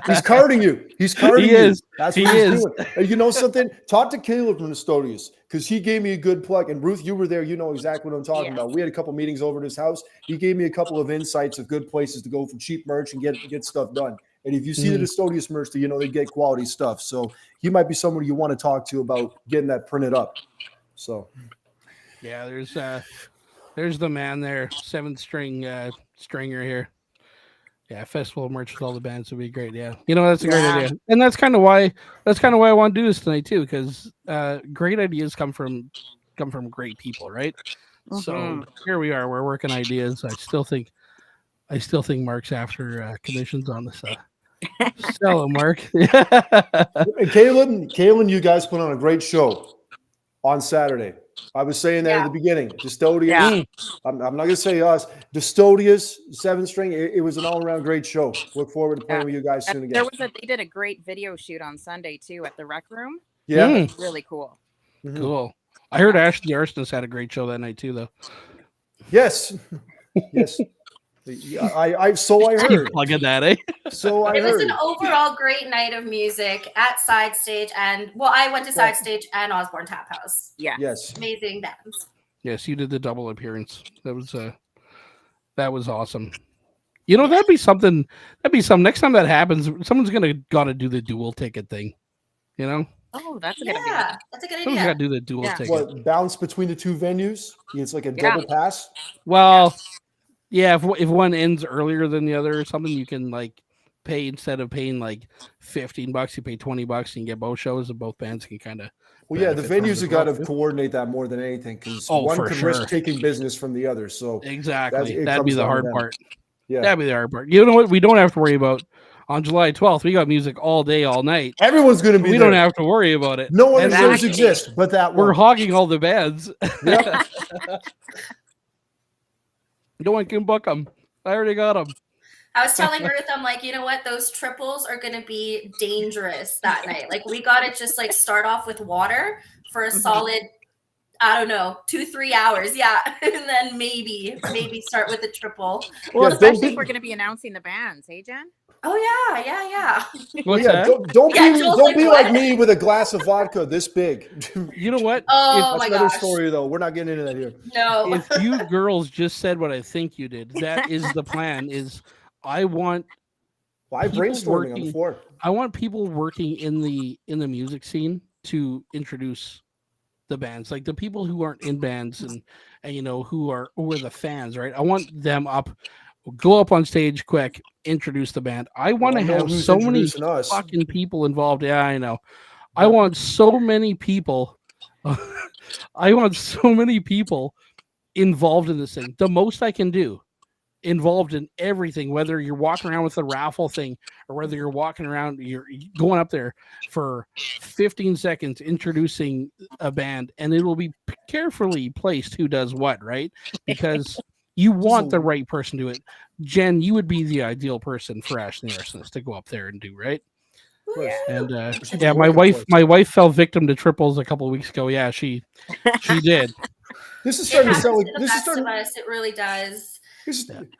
He's carding you. He's carding He you. is. That's He what he's is. doing. And you know something? Talk to Caleb from Estodius because he gave me a good plug. And Ruth, you were there. You know exactly what I'm talking Yeah. about. We had a couple meetings over at his house. He gave me a couple of insights of good places to go for cheap merch and get stuff done. And if you see the Estodius merch, you know they get quality stuff. So he might be someone you want to talk to about getting that printed up. So Yeah, there's the man there, 7th string stringer here. Yeah, festival merch with all the bands would be great. Yeah, you know that's a great Yeah. idea, and that's kind of why I want to do this tonight too, because great ideas come from great people, right? So Mhm. here we are, we're working ideas. I still think Mark's after commissions on this. Sell 'em, Mark. and Caleb, you guys put on a great show on Saturday. I was saying that at Yeah. the beginning. Distodius. Yeah. I'm not going to say us. Distodius, 7 string. It was an all-around great show. Look forward to playing Yeah. with you guys soon There again. was they did a great video shoot on Sunday too at the rec room. Yeah. Mm, Really cool. Mhm. cool. I heard Ash the Arsonists had a great show that night too, though. Yes. Yes. So I heard. Look at that, eh? So I It was heard. an overall great night of music at Side Stage, and I went to Side Stage and Osborne Tap House. Yeah. Yes. Amazing bands. Yes, you did the double appearance. That was awesome. You know, that'd be something. Next time that happens, someone's gotta do the dual ticket thing. You know, Oh, that's a good idea. Yeah, that's a good someone's idea. gotta do the dual Yeah. ticket. What, bounce between the two venues? It's like a Yeah. double pass. Well, yeah, if one ends earlier than the other or something, you can like pay instead of paying like $15, you pay $20 and get both shows, and both bands can kind of. Well, yeah, the benefit from venues it have got as to well. coordinate that more than anything because Oh, one for could sure. risk taking business from the other. So Exactly, it that'd be comes the down to hard them. part. yeah, That'd be the hard part. You know what? We don't have to worry about on July 12th. We got music all day, all night. everyone's going to be We there. don't have to worry about it. No other And shows Exactly. exist but that We're one. hogging all the bands. Yep. No one can book them. I already got them. I was telling Ruth, I'm like, you know what? Those triples are going to be dangerous that night. Like, we got to just like start off with water for a solid, I don't know, 2-3 hours. Yeah. And then maybe start with a triple. Well, Yeah, don't especially be- if we're going to be announcing the bands, hey Jen? Oh, yeah. Well, What's yeah, that? don't Yeah, be Joel's don't like, be "What?" like me with a glass of vodka this big. You know what? Oh, That's my another gosh. story though. We're not getting into that here. No. If you girls just said what I think you did, that is the plan. Is I want Why People brainstorming on working- the floor? people working in the music scene to introduce the bands, like the people who aren't in bands and you know who are the fans, right? I want them up go up on stage quick, introduce the band. I want to have so many fucking people involved. Yeah, I know. I want so many people. I want so many people involved in this thing. The most I can do, involved in everything, whether you're walking around with the raffle thing or whether you're walking around, you're going up there for 15 seconds introducing a band, and it will be carefully placed who does what, right? Because you want the right person to do it. Jen, you would be the ideal person for Ashley Arsonist to go up there and do, right? And yeah, my wife fell victim to triples a couple of weeks ago. Yeah, she did. This is starting to sound like this is starting. It really does.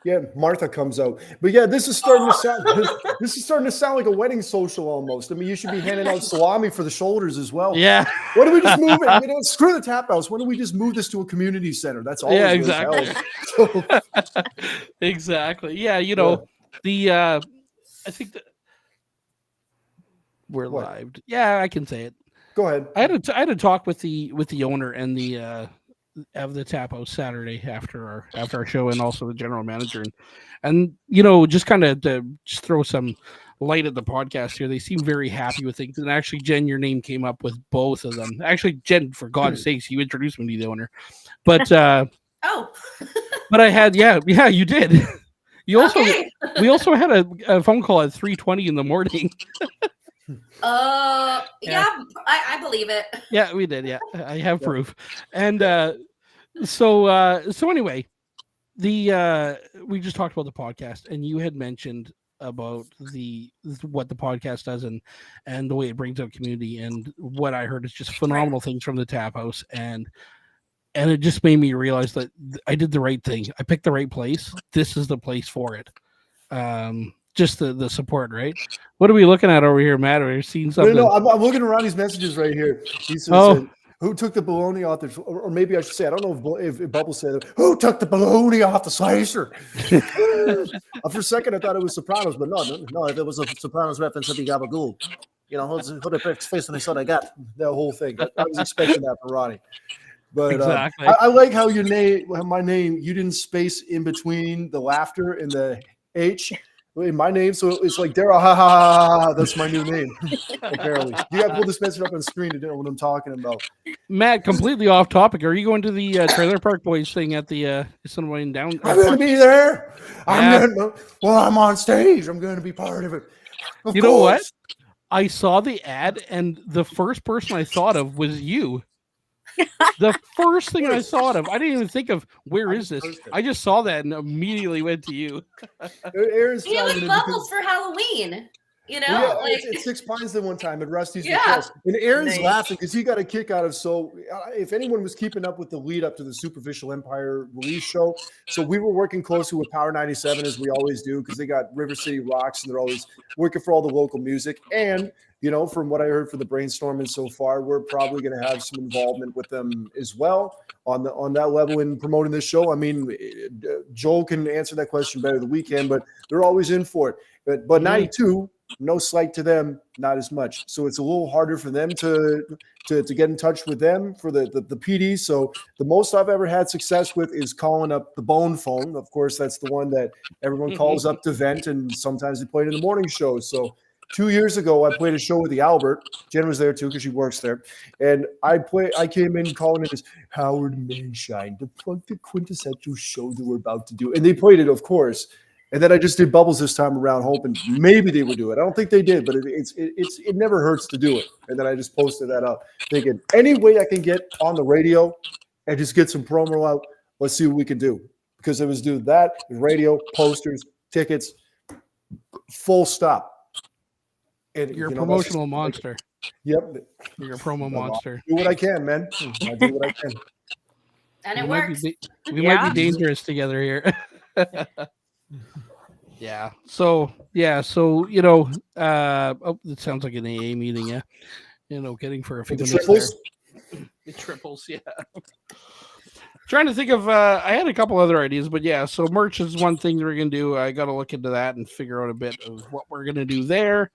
Yeah, Martha comes out, but yeah, this is starting to sound. This is starting to sound like a wedding social almost. I mean, you should be handing out salami for the shoulders as well. Yeah. Why don't we just move it? You know, screw the tap house. Why don't we just move this to a community center? That's all. Yeah, exactly. Exactly. Yeah, you know, I think that we're live. Yeah, I can say it. Go ahead. I had a talk with the owner and the of the tap house Saturday after our show, and also the general manager, and you know, just kind of to just throw some light at the podcast here. They seem very happy with things, and actually, Jen, your name came up with both of them. Actually, Jen, for God's sakes, you introduced me to the owner, but but I had yeah, you did. You also we also had a phone call at 3:20 in the morning. Yeah, I believe it. Yeah, we did. Yeah, I have proof. And so anyway, we just talked about the podcast, and you had mentioned about what the podcast does and the way it brings out community, and what I heard is just phenomenal things from the tap house, and it just made me realize that I did the right thing. I picked the right place. This is the place for it. Just the support, right? What are we looking at over here, Matt? Are you seeing something? No, I'm looking around these messages right here. He says, who took the baloney off the, or maybe I should say, I don't know if Bubble said it, who took the baloney off the slicer? For a second, I thought it was Sopranos, but no, if it was a Sopranos reference, it'd be Gabagool. You know, who the face when they said I got that whole thing. I was expecting that from Ronnie. But exactly. I like how my name, you didn't space in between the laughter and the H. In my name, so it's like Daryl, ha ha ha ha. That's my new name. Apparently, you got to pull this message up on the screen to know what I'm talking about. Matt, completely off topic. Are you going to the Trailer Park Boys thing at the Sunway Down? I'm going to be there. I'm on stage. I'm going to be part of it. You know what? I saw the ad, and the first person I thought of was you. The first thing I thought of, I didn't even think of where is this. I just saw that and immediately went to you. Aaron's like Bubbles for Halloween. You know, yeah, it's Six Pines the one time at Rusty's. Yeah. And Aaron's laughing because he got a kick out of. So, if anyone was keeping up with the lead up to the Superficial Empire release show, so we were working closely with Power 97 as we always do because they got River City Rocks and they're always working for all the local music. And you know, from what I heard for the brainstorming so far, we're probably going to have some involvement with them as well on that level in promoting this show. I mean, Joel can answer that question better than we can, but they're always in for it. But 92. No slight to them, not as much. So it's a little harder for them to get in touch with them for the PD. So the most I've ever had success with is calling up the Bone phone. Of course, that's the one that everyone calls up to vent, and sometimes they play it in the morning shows. So 2 years ago, I played a show with the Albert. Jen was there too because she works there, and I came in calling it as Howard Manshine to plug the quintessential show that we're about to do, and they played it, of course. And then I just did Bubbles this time around, hoping maybe they would do it. I don't think they did, but it never hurts to do it. And then I just posted that up, thinking any way I can get on the radio and just get some promo out. Let's see what we can do, because it was do that radio, posters, tickets, full stop. And you're a promotional monster. Yep, you're a promo monster. Do what I can, man. I do what I can, and it works. We might be dangerous together here. Yeah. So you know, it sounds like an AA meeting, yeah. You know, getting for a few minutes triples. The triples, yeah. Trying to think of I had a couple other ideas, but yeah, so merch is one thing that we're gonna do. I gotta look into that and figure out a bit of what we're gonna do there.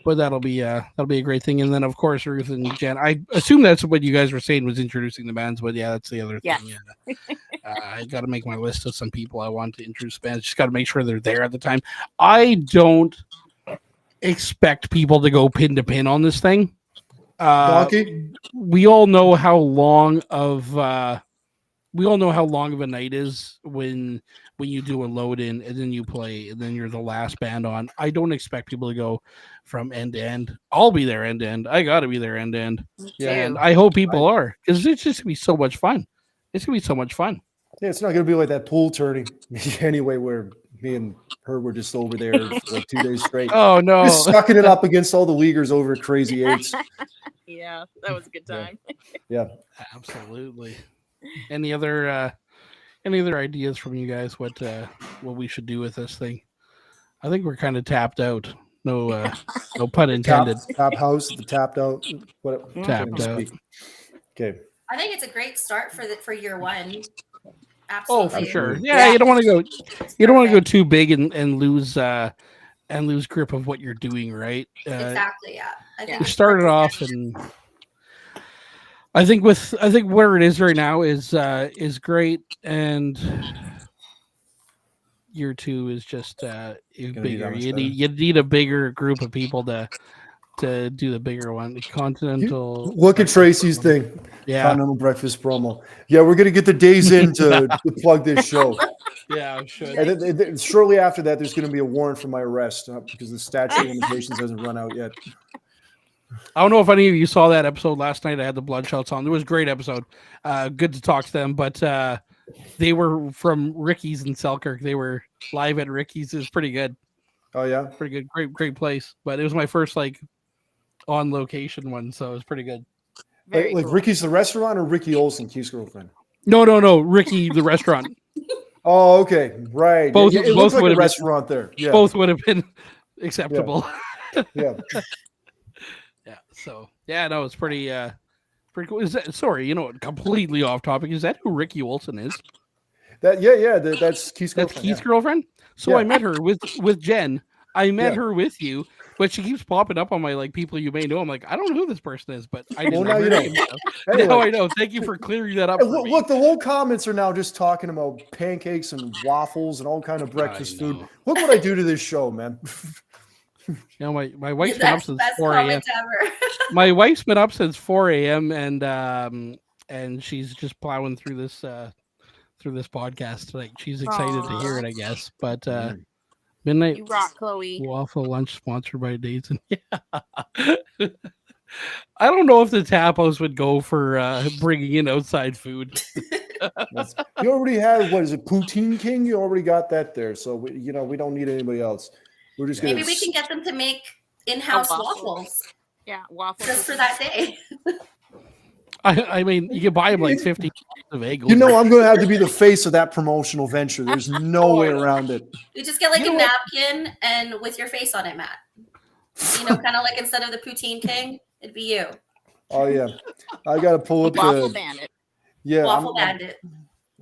But that'll be a great thing. And then of course Ruth and Jen. I assume that's what you guys were saying was introducing the bands, but yeah, that's the other thing. I got to make my list of some people I want to introduce bands. Just got to make sure they're there at the time. I don't expect people to go pin to pin on this thing. Donkey? We all know how long of a night is when you do a load in and then you play and then you're the last band on. I don't expect people to go from end to end. I'll be there end to end. I got to be there end to end. Yeah, and I hope people are, because it's just gonna be so much fun. It's gonna be so much fun. Yeah, it's not going to be like that pool tourney anyway, where me and her were just over there for like 2 days straight. Oh no, Just sucking it up against all the leaguers over at Crazy Eights. Yeah, that was a good time. Yeah, absolutely. Any other ideas from you guys? What we should do with this thing? I think we're kind of tapped out. No pun intended. Tap house, the tapped out. Tapped out. Okay. I think it's a great start for year one. Oh, Absolutely. for sure. Yeah, you don't want to go. You don't want to go too big and lose grip of what you're doing, right? Exactly. Yeah. I think You started off, and I think where it is right now is great, and year two is just bigger. You need a bigger group of people to do the bigger one. The Continental. Look at Tracy's thing. Yeah. Continental breakfast promo. Yeah, we're gonna get the days in to plug this show. Yeah, I should. And then shortly after that, there's going to be a warrant for my arrest because the statute of limitations hasn't run out yet. I don't know if any of you saw that episode last night. I had the Bloodshots on. It was a great episode. Good to talk to them, but they were from Ricky's in Selkirk. They were live at Ricky's. It was pretty good. Oh yeah, pretty good. Great place. But it was my first on location one, so it was pretty good. Like cool. Ricky's the restaurant or Ricky Olsen, Keith's girlfriend? No. Ricky the restaurant. Oh, okay, right. Both it both like would a have restaurant there. Yeah, both would have been acceptable. Yeah. Yeah. So yeah, no, it's pretty cool. Is that completely off topic? Is that who Ricky Olsen is? That's Keith's girlfriend. That's Keith's girlfriend. So I met her with Jen. I met her with you, but she keeps popping up on my people you may know. I'm like, I don't know who this person is, but I didn't know. Anyway. Now I know. Thank you for clearing that up. Look, the whole comments are now just talking about pancakes and waffles and all kind of breakfast food. Look what I do to this show, man. My wife's been up since 4 a.m. My wife's been up since 4 a.m. and she's just plowing through this podcast tonight. She's excited to hear it, I guess. But midnight you rock, Chloe. Waffle lunch sponsored by Days, and I don't know if the Tapos would go for bringing in outside food. You already had what is it, Poutine King? You already got that there, so we don't need anybody else. We're just maybe we can get them to make in-house waffles. Yeah, waffles just for that day. I mean, you can buy them 50 of egg. I'm going to have to be the face of that promotional venture. There's no way around it. You just get a napkin and with your face on it, Matt. Kind of instead of the Poutine King, it'd be you. Oh yeah, I got to pull up Waffle Bandit. Yeah, Waffle Bandit.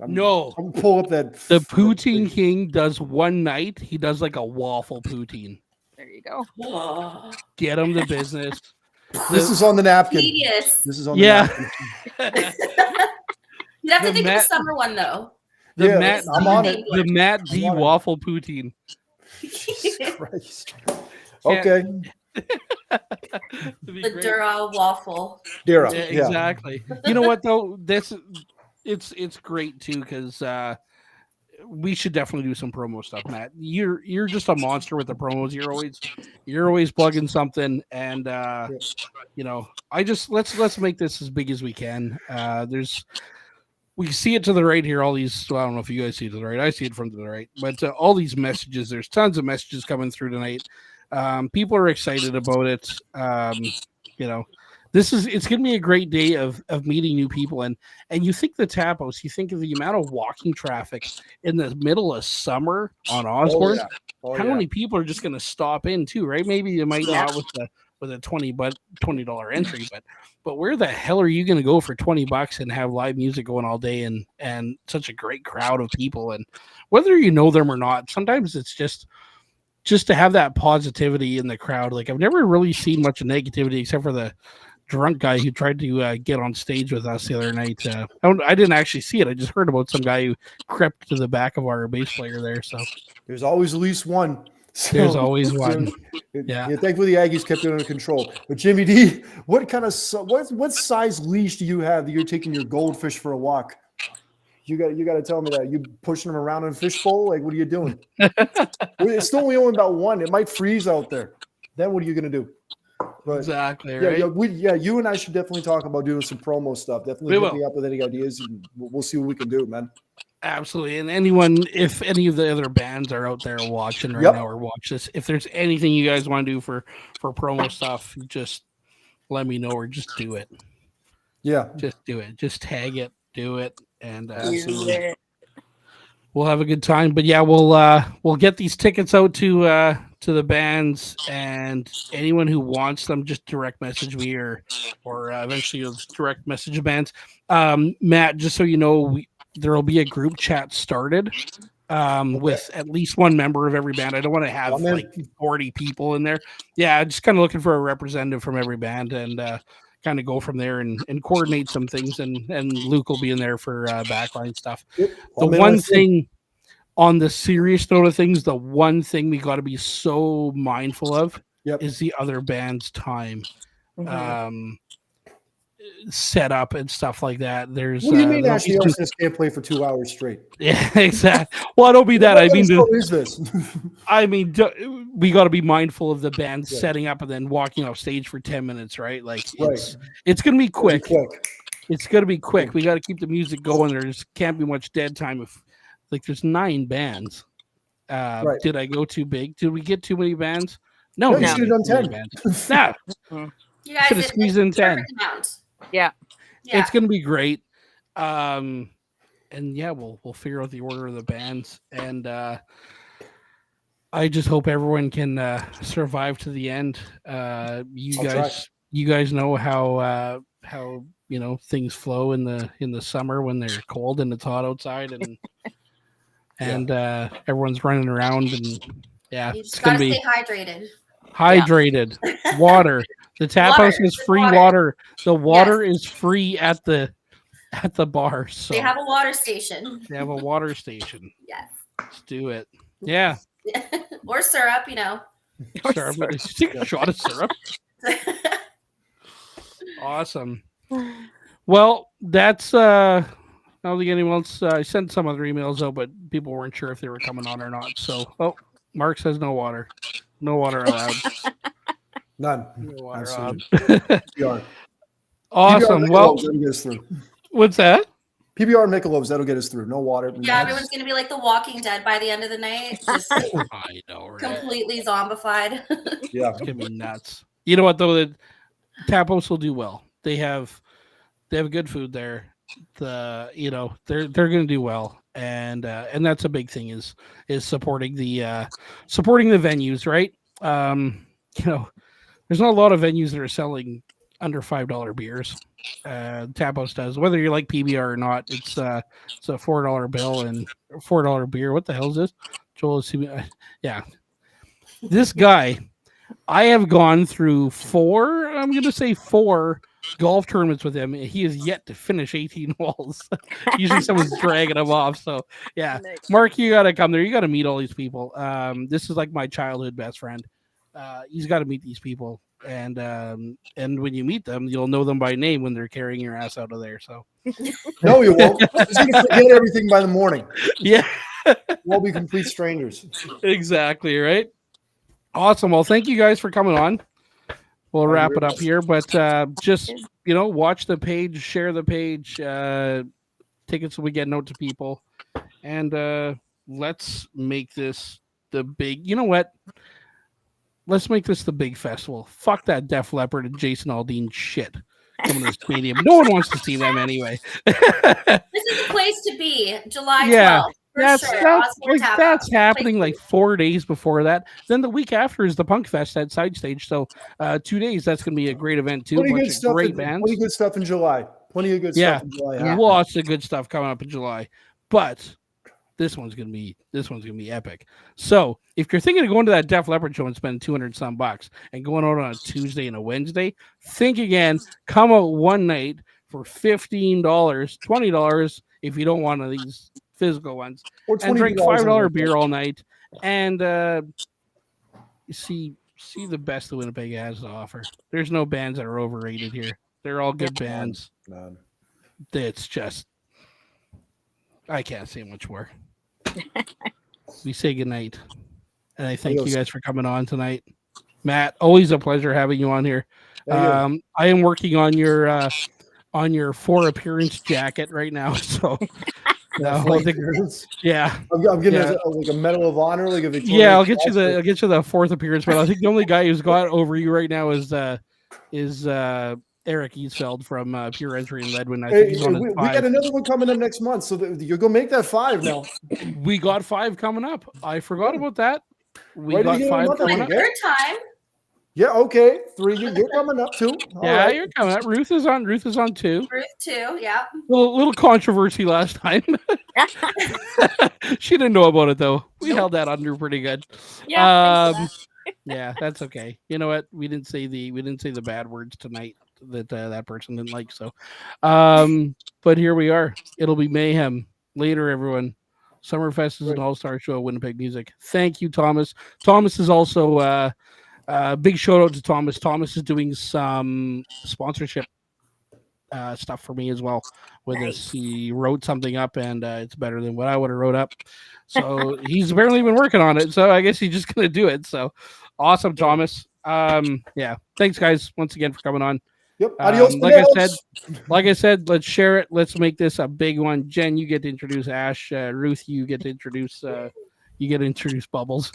I'm pull up that. The Poutine King does one night. He does a waffle poutine. There you go. Get him the business. This is on the napkin. Genius. This is on the napkin. You have to think of the summer one though. I'm on it. The Matt D waffle poutine. Jesus Christ. Okay. The Dura waffle. Dura. Yeah, exactly. You know what though? It's great too because we should definitely do some promo stuff, Matt. You're just a monster with the promos. You're always plugging something, and let's make this as big as we can. We see it to the right here. All these, I don't know if you guys see it to the right. I see it from to the right, but all these messages. There's tons of messages coming through tonight. People are excited about it. It's going to be a great day of meeting new people. And you think the Tapos, you think of the amount of walking traffic in the middle of summer on Osborne. How many people are just going to stop in too, right? Maybe you might not with a $20 entry, but where the hell are you going to go for $20 and have live music going all day and such a great crowd of people? And whether you know them or not, sometimes it's just to have that positivity in the crowd. I've never really seen much negativity except for the drunk guy who tried to get on stage with us the other night. I didn't actually see it. I just heard about some guy who crept to the back of our bass player there. So there's always at least one. So, there's always one. Yeah. Thankfully, the Aggies kept it under control. But Jimmy D, what size leash do you have that you're taking your goldfish for a walk? You got to tell me that. You pushing them around in a fishbowl? Like, what are you doing? It's still only about one. It might freeze out there. Then what are you going to do? But, exactly. Yeah, right. You and I should definitely talk about doing some promo stuff. Definitely hit me up with any ideas, and we'll see what we can do, man. Absolutely. And if any of the other bands are out there watching right now or watch this, if there's anything you guys want to do for promo stuff, just let me know or just do it. Yeah. Just do it. Just tag it, do it. And we'll have a good time. But yeah, we'll get these tickets out to the bands, and anyone who wants them, just direct message me or eventually you'll just direct message the bands. Matt, just so you know, there will be a group chat started with at least one member of every band. I don't want to have like 40 people in there. Yeah, just kind of looking for a representative from every band and kind of go from there and coordinate some things. And Luke will be in there for backline stuff. Yep. The one thing on the serious note of things, the one thing we got to be so mindful of is the other band's time. Set up and stuff like that. There's what do you mean Ashley Arsonist can't play for 2 hours straight? Yeah, exactly. Well, it'll be that. I mean, what is this? I mean, we got to be mindful of the band setting up and then walking off stage for 10 minutes, right? Like it's gonna be quick. It's gonna be quick. We got to keep the music going. There just can't be much dead time. If like there's 9 bands. Did I go too big? Did we get too many bands? No, you should have done 10. No. You guys should have squeezed in 10. Yeah. It's gonna be great. And yeah, we'll figure out the order of the bands, and I just hope everyone can survive to the end. You guys know how things flow in the summer when they're cold and it's hot outside, and everyone's running around, and you just gotta stay hydrated. Water. The tap house is free water. The water is free at the bar. So they have a water station. Yes. Let's do it. Yeah. Or syrup, Syrup. Take a shot of syrup. Awesome. Well, that's I don't think anyone else. I sent some other emails out, but people weren't sure if they were coming on or not. So, Mark says no water. No water allowed. None. No water allowed. Awesome. PBR well, what's that? PBR Michelob's, that'll get us through. No water. Yeah, everyone's going to be like The Walking Dead by the end of the night. Just I know, right? Completely zombified. Yeah. It's going to be nuts. You know what, though? The Tapos will do well. They have good food there. They're going to do well. And that's a big thing is supporting the venues, right? There's not a lot of venues that are selling under $5 beers. Tapos does. Whether you like PBR or not, it's a $4 bill and $4 beer. What the hell is this? Joel is yeah. This guy, I have gone through 4 golf tournaments with him. He has yet to finish 18 holes. Usually someone's dragging him off. So yeah, Mark, you got to come there. You got to meet all these people. This is like my childhood best friend. He's got to meet these people, and when you meet them, you'll know them by name when they're carrying your ass out of there. So no, you won't. You're gonna forget everything by the morning. Yeah, we'll be complete strangers. Exactly right. Awesome. Well, thank you guys for coming on. We'll wrap it up here, but just watch the page, share the page, tickets so we get out to people, and let's make this the big. You know what? Let's make this the big festival. Fuck that Def Leppard and Jason Aldean shit coming to the stadium. No one wants to see them anyway. This is the place to be. July 12th. That's happening like 4 days before that. Then the week after is the Punk Fest at Side Stage. So 2 days, that's going to be a great event too. Plenty of good stuff in July. Plenty of good stuff in July. Lots of good stuff coming up in July. But this one's gonna be epic. So if you're thinking of going to that Def Leppard show and spending $200 some bucks and going out on a Tuesday and a Wednesday, think again. Come out one night for $15, $20 if you don't want one of these physical ones, Or and drink $20 $5 beer all night, and see the best that Winnipeg has to offer. There's no bands that are overrated here. They're all good bands. None. It's just, I can't say much more. We say goodnight. And I thank you guys for coming on tonight. Matt, always a pleasure having you on here. I am working on your 4 appearance jacket right now. So yeah, I'm getting like a medal of honor, like a Victoria. Yeah, I'll get you the 4th appearance, but I think the only guy who's got over you right now is Eric Easfeld from Pure Entry in Leadwin. I think he's on we got another one coming up next month, so you're gonna make that 5 now. We got 5 coming up. I forgot about that. We got 5 coming up. Third time. Yeah, okay. 3, you're coming up too. All you're coming up. Ruth is on 2. Ruth 2, yeah. Little controversy last time. She didn't know about it though. We held that under pretty good. Yeah. Yeah, that's okay. You know what? We didn't say the bad words tonight that that person didn't like. So, but here we are. It'll be mayhem later, everyone. Summerfest is an all-star show of Winnipeg music. Thank you, Thomas. Thomas is also big shout out to Thomas. Thomas is doing some sponsorship stuff for me as well with this. He wrote something up and it's better than what I would have wrote up. So he's apparently been working on it. So I guess he's just gonna do it. So awesome, Thomas. Yeah. Thanks guys once again for coming on. Yep. Adios. Like I said, let's share it. Let's make this a big one. Jen, you get to introduce Ash. Ruth, you get to introduce Bubbles.